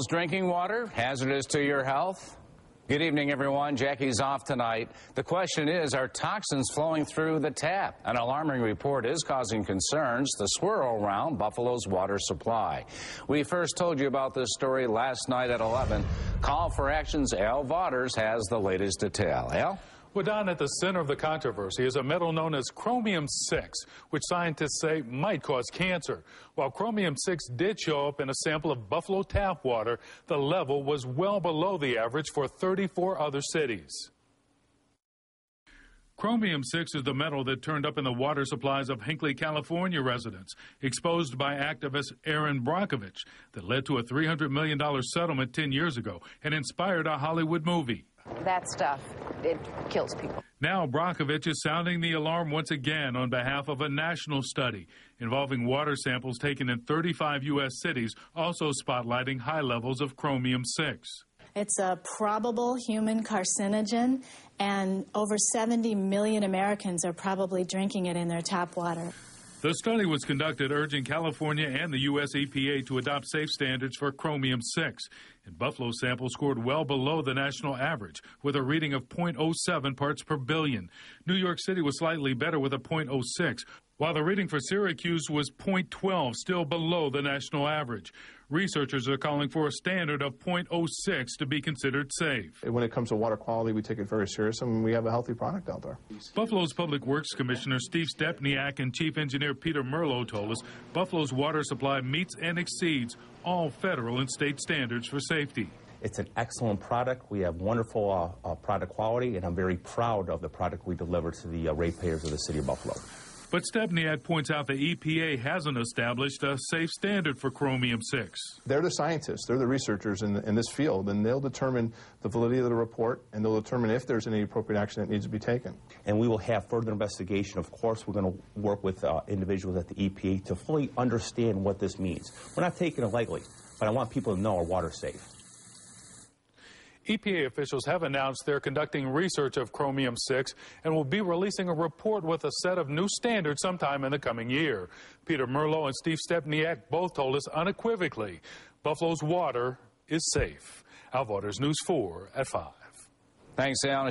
Drinking water hazardous to your health? Good evening, everyone. Jackie's off tonight. The question is, are toxins flowing through the tap? An alarming report is causing concerns. The swirl around Buffalo's water supply. We first told you about this story last night at 11. Call for Action's Al Vaughters has the latest detail. Al? Well, Don, at the center of the controversy is a metal known as chromium-6, which scientists say might cause cancer. While chromium-6 did show up in a sample of Buffalo tap water, the level was well below the average for 34 other cities. Chromium-6 is the metal that turned up in the water supplies of Hinckley, California residents, exposed by activist Aaron Brockovich, that led to a $300 million settlement 10 years ago and inspired a Hollywood movie. That stuff, it kills people. Now Brockovich is sounding the alarm once again on behalf of a national study involving water samples taken in 35 U.S. cities, also spotlighting high levels of chromium-6. It's a probable human carcinogen, and over 70 million Americans are probably drinking it in their tap water. The study was conducted urging California and the U.S. EPA to adopt safe standards for chromium-6. And Buffalo sample scored well below the national average with a reading of 0.07 parts per billion. New York City was slightly better with a 0.06, while the reading for Syracuse was 0.12, still below the national average. Researchers are calling for a standard of 0.06 to be considered safe. When it comes to water quality, we take it very serious, and we have a healthy product out there. Buffalo's Public Works Commissioner Steve Stepniak and Chief Engineer Peter Merlot told us Buffalo's water supply meets and exceeds all federal and state standards for safety. It's an excellent product. We have wonderful product quality, and I'm very proud of the product we deliver to the ratepayers of the city of Buffalo. But Stepniak points out the EPA hasn't established a safe standard for chromium-6. They're the scientists, they're the researchers in this field, and they'll determine the validity of the report, and they'll determine if there's any appropriate action that needs to be taken. And we will have further investigation. Of course, we're going to work with individuals at the EPA to fully understand what this means. We're not taking it lightly, but I want people to know our water's safe. EPA officials have announced they're conducting research of chromium-6 and will be releasing a report with a set of new standards sometime in the coming year. Peter Merlot and Steve Stepniak both told us unequivocally Buffalo's water is safe. Al Vaughters, News 4 at 5. Thanks, Al.